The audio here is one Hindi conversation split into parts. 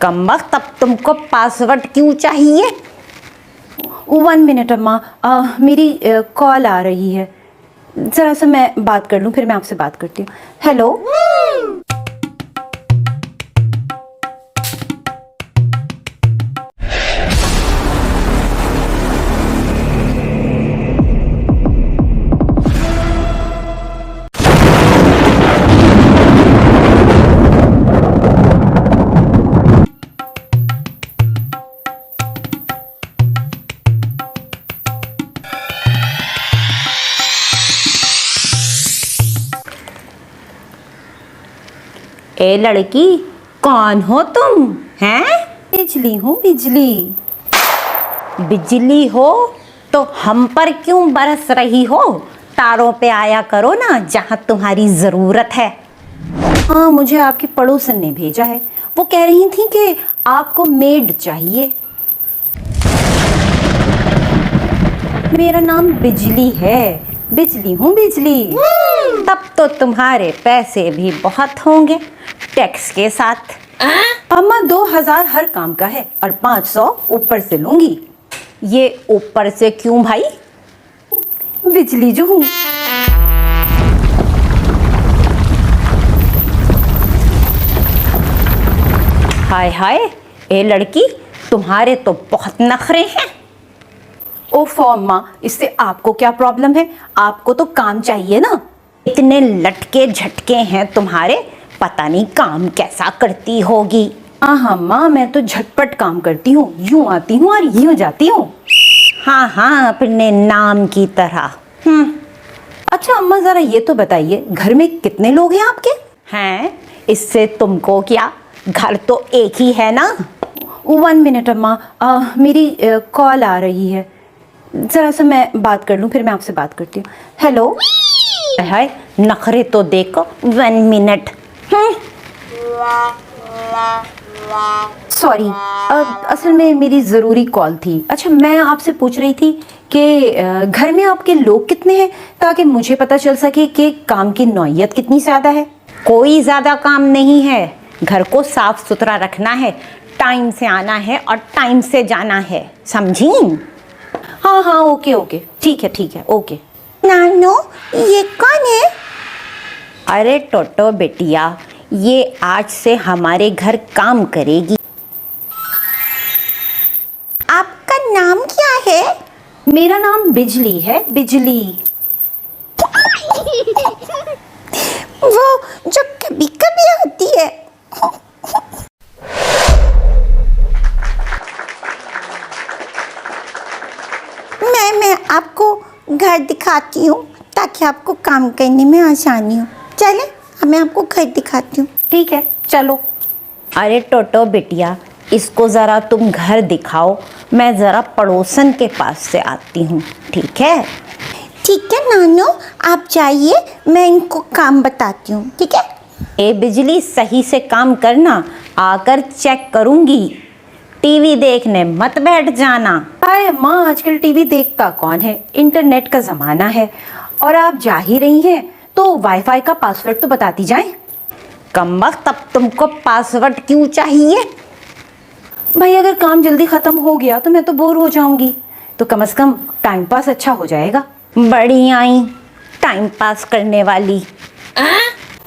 कमबख्त, अब तुमको पासवर्ड क्यों चाहिए? 1 मिनट अम्मा, मेरी कॉल आ रही है, ज़रा सा मैं बात कर लूँ, फिर मैं आपसे बात करती हूँ। हेलो। ए लड़की, कौन हो तुम? हैं? बिजली हूँ, बिजली। बिजली हो तो हम पर क्यों बरस रही हो? तारों पे आया करो ना जहां तुम्हारी जरूरत है। हाँ, मुझे आपकी पड़ोसन ने भेजा है। वो कह रही थी कि आपको मेड चाहिए। मेरा नाम बिजली है, बिजली हूँ, बिजली। तब तो तुम्हारे पैसे भी बहुत होंगे टैक्स के साथ। अम्मा 2000 हर काम का है और 500 ऊपर से लूंगी। ये ऊपर से क्यों भाई? बिजली जो हूँ। हाय हाय, ए लड़की, तुम्हारे तो बहुत नखरे हैं। ओफो अम्मा, इससे आपको क्या प्रॉब्लम है? आपको तो काम चाहिए ना। इतने लटके झटके हैं तुम्हारे, पता नहीं काम कैसा करती होगी। हाँ अम्मा, मैं तो झटपट काम करती हूँ, यूं आती हूँ और यूं जाती हूँ। हाँ हाँ, अपने नाम की तरह। अच्छा अम्मा, जरा ये तो बताइए, घर में कितने लोग हैं आपके? हैं? इससे तुमको क्या, घर तो एक ही है ना। 1 मिनट अम्मा, मेरी कॉल आ रही है, ज़रा सा मैं बात कर लूँ, फिर मैं आपसे बात करती हूँ। हेलो। हाय, नखरे तो देखो। 1 मिनट। सॉरी, असल में मेरी ज़रूरी कॉल थी। अच्छा, मैं आपसे पूछ रही थी कि घर में आपके लोग कितने हैं, ताकि मुझे पता चल सके कि काम की नौयत कितनी ज़्यादा है। कोई ज़्यादा काम नहीं है, घर को साफ सुथरा रखना है, टाइम से आना है और टाइम से जाना है, समझी? हाँ हाँ, ओके ओके, ठीक है, ओके। नानो, ये कौन है? अरे टोटो बेटिया, ये आज से हमारे घर काम करेगी। आपका नाम क्या है? मेरा नाम बिजली है, बिजली। वो जो कभी कभी होती है। मैं आपको घर दिखाती हूँ ताकि आपको काम करने में आसानी हो। चले, मैं आपको घर दिखाती हूँ। ठीक है, चलो। अरे टोटो बिटिया, इसको ज़रा तुम घर दिखाओ, मैं ज़रा पड़ोसन के पास से आती हूँ, ठीक है? ठीक है नानो, आप जाइए, मैं इनको काम बताती हूँ, ठीक है? ए बिजली, सही से काम करना, आकर चेक करूँगी। टीवी देखने मत बैठ जाना। अरे माँ, आजकल टीवी देखता कौन है, इंटरनेट का ज़माना है। और आप जा ही रही हैं तो वाईफाई का पासवर्ड तो बताती जाएं। कमबख्त, तब तुमको पासवर्ड क्यों चाहिए? भाई, अगर काम जल्दी ख़त्म हो गया तो मैं तो बोर हो जाऊंगी, तो कम से कम टाइम पास अच्छा हो जाएगा। बड़ी आई टाइम पास करने वाली।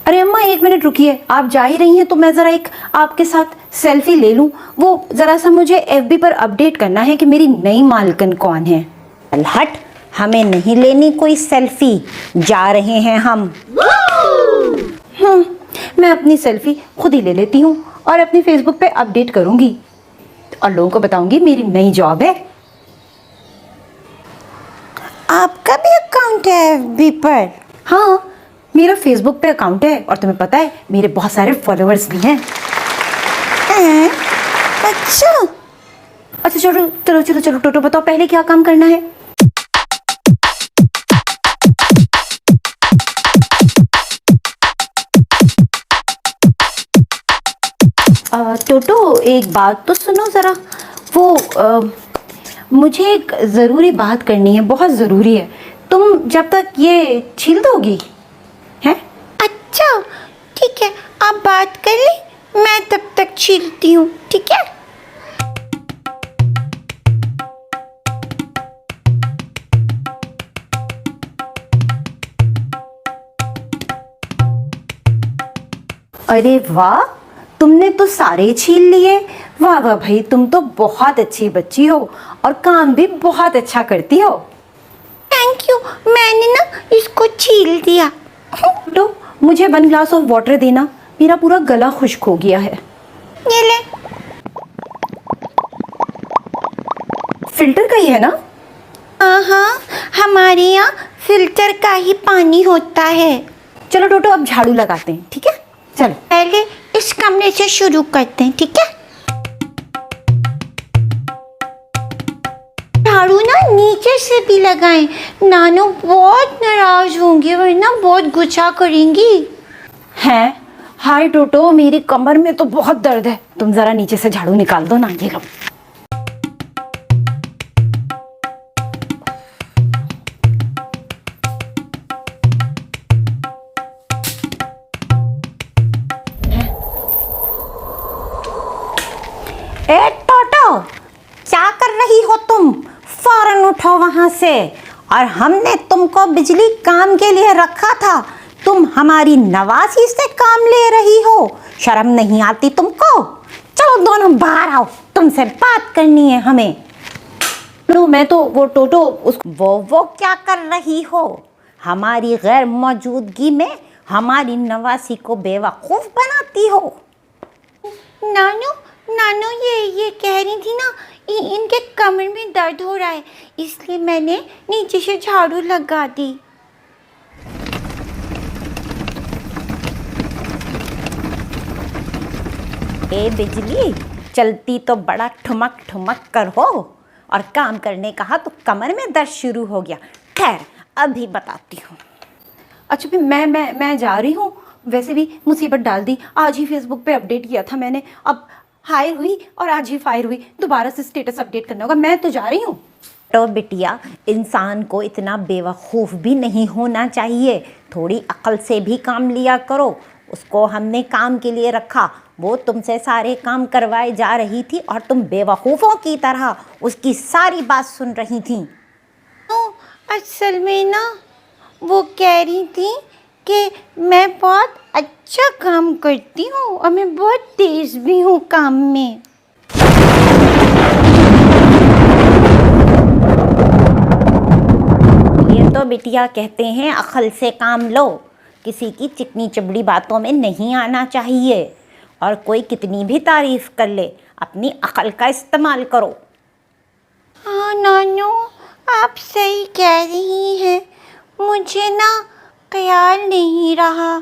अरे अम्मा, 1 मिनट रुकिए, आप जा ही रही हैं तो मैं ज़रा एक आपके साथ सेल्फी ले लूं। वो ज़रा सा मुझे एफबी पर अपडेट करना है कि मेरी नई मालकिन कौन है। हट, हमें नहीं लेनी कोई सेल्फी, जा रहे हैं हम। मैं अपनी सेल्फी खुद ही ले लेती हूँ और अपनी फेसबुक पे अपडेट करूंगी और लोगों को बताऊंगी मेरी नई जॉब है। आपका भी अकाउंट है एफबी पर? हाँ, मेरा फेसबुक पे अकाउंट है और तुम्हें पता है मेरे बहुत सारे फॉलोअर्स भी हैं। अच्छा चलो टोटो, बताओ पहले क्या काम करना है। टोटो, एक बात तो सुनो ज़रा। वो मुझे एक ज़रूरी बात करनी है, बहुत ज़रूरी है। तुम जब तक ये छील दोगी हैं? अच्छा ठीक है, आप बात कर लें, मैं तब तक छीलती हूँ, ठीक है? अरे वाह, तुमने तो सारे छील लिए। वाह वाह भाई, तुम तो बहुत अच्छी बच्ची हो और काम भी बहुत अच्छा करती हो। थैंक यू, मैंने ना इसको छील दिया। तो मुझे 1 ग्लास ऑफ वाटर देना, मेरा पूरा गला खुश्क हो गया है। ये ले। फिल्टर का ही है ना? हाँ, हमारे यहाँ फिल्टर का ही पानी होता है। चलो टोटो, अब झाड़ू लगाते हैं, ठीक है? चलो। पहले इस कमरे से शुरू करते हैं, ठीक है? झाड़ू ना नीचे से भी लगाएं, नानू बहुत नाराज होंगी वरना बहुत गुस्सा करेंगी। हैं? हाय टोटो, मेरी कमर में तो बहुत दर्द है, तुम जरा नीचे से झाड़ू निकाल दो ना। ये लो। ए टोटो, क्या कर रही हो तुम? फौरन उठो वहां से। और हमने तुमको बिजली काम के लिए रखा था, तुम हमारी नवासी से काम ले रही हो। शर्म नहीं आती तुमको? चलो दोनों बाहर आओ, तुमसे बात करनी है हमें। तो मैं तो वो टोटो वो क्या कर रही हो? हमारी गैर मौजूदगी में हमारी नवासी को बेवकूफ बनाती हो। नानू नानू, ये कह रही थी ना, इनके कमर में दर्द हो रहा है, इसलिए मैंने नीचे से झाड़ू लगा दी। ए बिजली, चलती तो बड़ा ठुमक ठुमक कर हो, और काम करने कहा तो कमर में दर्द शुरू हो गया। खैर, अभी बताती हूँ। अच्छा फिर मैं जा रही हूँ। वैसे भी मुसीबत डाल दी, आज ही फेसबुक पे अपडेट किया था मैंने, अब हायर हुई और आज ही फायर हुई, दोबारा से स्टेटस अपडेट करना होगा। मैं तो जा रही हूँ। तो बिटिया, इंसान को इतना बेवकूफ़ भी नहीं होना चाहिए, थोड़ी अक्ल से भी काम लिया करो। उसको हमने काम के लिए रखा, वो तुमसे सारे काम करवाए जा रही थी और तुम बेवकूफ़ों की तरह उसकी सारी बात सुन रही थी। तो असल में ना, वो कह रही थी कि मैं बहुत अच्छा काम करती हूँ और मैं बहुत तेज़ भी हूँ काम में। ये तो बिटिया कहते हैं अक्ल से काम लो, किसी की चिकनी चबड़ी बातों में नहीं आना चाहिए, और कोई कितनी भी तारीफ़ कर ले, अपनी अक्ल का इस्तेमाल करो। हाँ नानू, आप सही कह रही हैं, मुझे ना ख्याल नहीं रहा,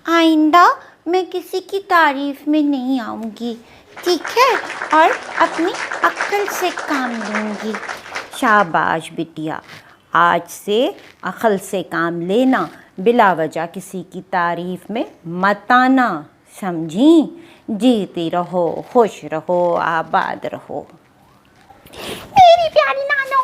आइंदा मैं किसी की तारीफ़ में नहीं आऊँगी, ठीक है? और अपनी अक्ल से काम लूँगी। शाबाश बिटिया, आज से अक्ल से काम लेना, बिला वजह किसी की तारीफ़ में मत आना, समझी? जीती रहो, खुश रहो, आबाद रहो। मेरी प्यारी नानो।